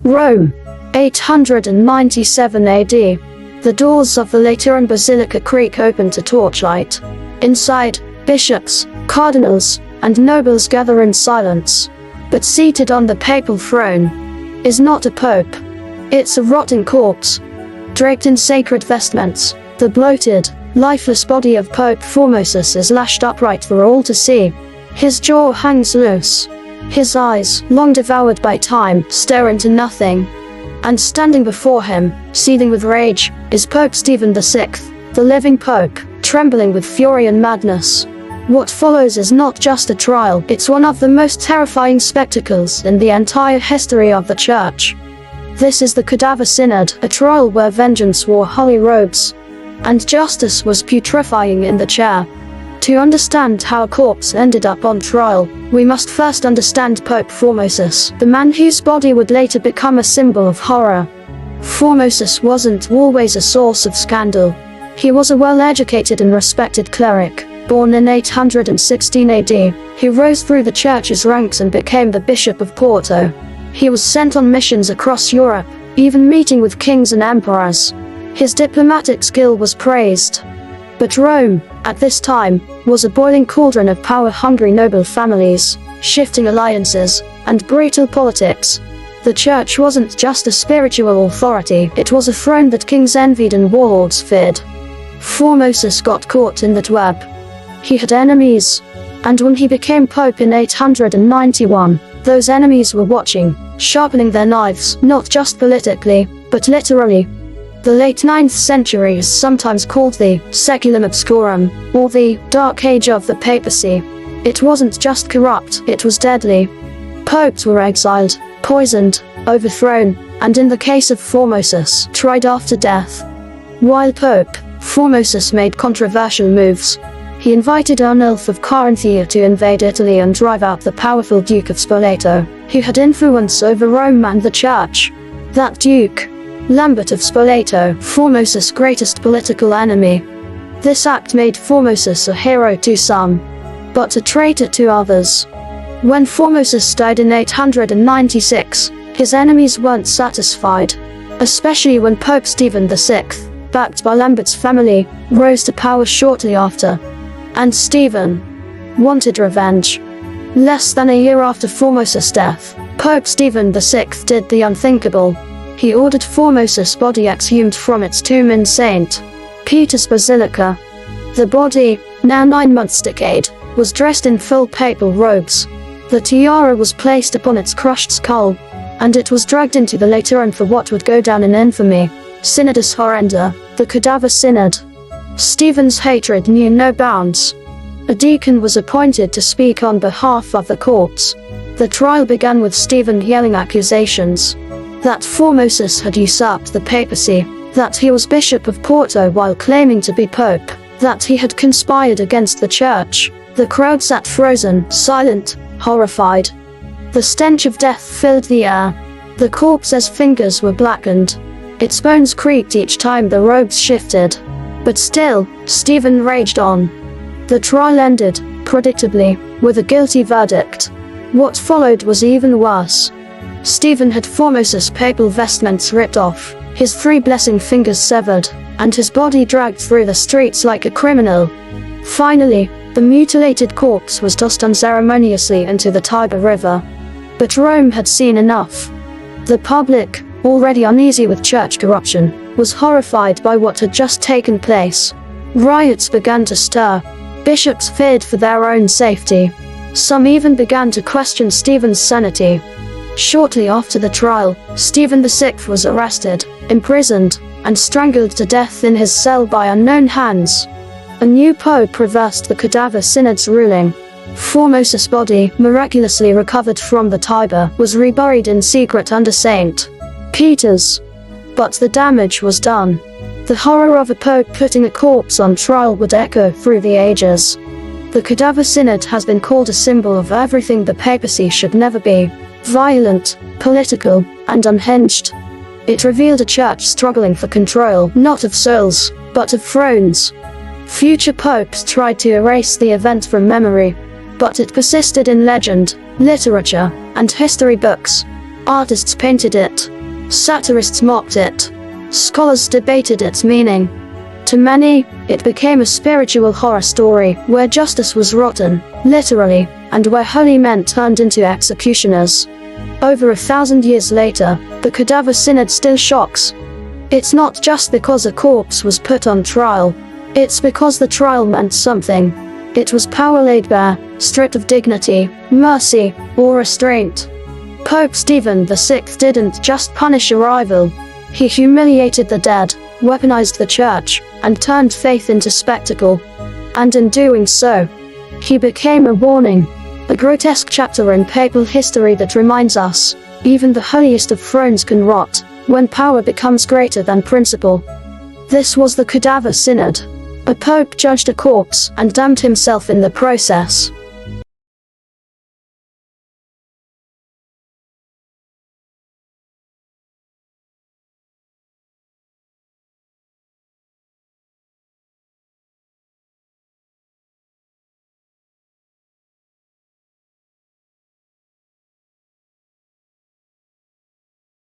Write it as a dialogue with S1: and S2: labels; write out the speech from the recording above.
S1: Rome, 897 AD. The doors of the Lateran Basilica creak open to torchlight. Inside, bishops, cardinals, and nobles gather in silence. But seated on the papal throne is not a pope. It's a rotting corpse. Draped in sacred vestments, the bloated, lifeless body of Pope Formosus is lashed upright for all to see. His jaw hangs loose. His eyes, long devoured by time, stare into nothing. And standing before him, seething with rage, is Pope Stephen VI, the living pope, trembling with fury and madness. What follows is not just a trial, it's one of the most terrifying spectacles in the entire history of the Church. This is the Cadaver Synod, a trial where vengeance wore holy robes, and justice was putrefying in the chair. To understand how a corpse ended up on trial, we must first understand Pope Formosus, the man whose body would later become a symbol of horror. Formosus wasn't always a source of scandal. He was a well-educated and respected cleric, born in 816 AD, who rose through the church's ranks and became the Bishop of Porto. He was sent on missions across Europe, even meeting with kings and emperors. His diplomatic skill was praised. But Rome, at this time, was a boiling cauldron of power-hungry noble families, shifting alliances, and brutal politics. The church wasn't just a spiritual authority, it was a throne that kings envied and warlords feared. Formosus got caught in that web. He had enemies. And when he became pope in 891, those enemies were watching, sharpening their knives, not just politically, but literally. The late 9th century is sometimes called the Saeculum Obscurum, or the Dark Age of the Papacy. It wasn't just corrupt, it was deadly. Popes were exiled, poisoned, overthrown, and in the case of Formosus, tried after death. While Pope, Formosus made controversial moves. He invited Arnulf of Carinthia to invade Italy and drive out the powerful Duke of Spoleto, who had influence over Rome and the Church. That Duke, Lambert of Spoleto, Formosus' greatest political enemy. This act made Formosus a hero to some, but a traitor to others. When Formosus died in 896, his enemies weren't satisfied, especially when Pope Stephen VI, backed by Lambert's family, rose to power shortly after. And Stephen wanted revenge. Less than a year after Formosus' death, Pope Stephen VI did the unthinkable. He ordered Formosus' body exhumed from its tomb in St. Peter's Basilica. The body, now 9 months decayed, was dressed in full papal robes. The tiara was placed upon its crushed skull, and it was dragged into the Lateran for what would go down in infamy. Synodus Horrenda, the Cadaver Synod. Stephen's hatred knew no bounds. A deacon was appointed to speak on behalf of the corpse. The trial began with Stephen yelling accusations that Formosus had usurped the papacy, that he was Bishop of Porto while claiming to be Pope, that he had conspired against the Church. The crowd sat frozen, silent, horrified. The stench of death filled the air. The corpse's fingers were blackened. Its bones creaked each time the robes shifted. But still, Stephen raged on. The trial ended, predictably, with a guilty verdict. What followed was even worse. Stephen had Formosus' papal vestments ripped off, his 3 blessing fingers severed, and his body dragged through the streets like a criminal. Finally, the mutilated corpse was tossed unceremoniously into the Tiber River. But Rome had seen enough. The public, already uneasy with church corruption, was horrified by what had just taken place. Riots began to stir. Bishops feared for their own safety. Some even began to question Stephen's sanity. Shortly after the trial, Stephen VI was arrested, imprisoned, and strangled to death in his cell by unknown hands. A new pope reversed the Cadaver Synod's ruling. Formosus' body, miraculously recovered from the Tiber, was reburied in secret under St. Peter's. But the damage was done. The horror of a pope putting a corpse on trial would echo through the ages. The Cadaver Synod has been called a symbol of everything the papacy should never be: violent, political, and unhinged. It revealed a church struggling for control, not of souls, but of thrones. Future popes tried to erase the event from memory, but it persisted in legend, literature, and history books. Artists painted it. Satirists mocked it. Scholars debated its meaning. To many, it became a spiritual horror story where justice was rotten, literally, and where holy men turned into executioners. Over 1,000 years later, the Cadaver Synod still shocks. It's not just because a corpse was put on trial. It's because the trial meant something. It was power laid bare, stripped of dignity, mercy, or restraint. Pope Stephen VI didn't just punish a rival. He humiliated the dead, weaponized the church, and turned faith into spectacle. And in doing so, he became a warning, a grotesque chapter in papal history that reminds us, even the holiest of thrones can rot, when power becomes greater than principle. This was the Cadaver Synod. A pope judged a corpse and damned himself in the process.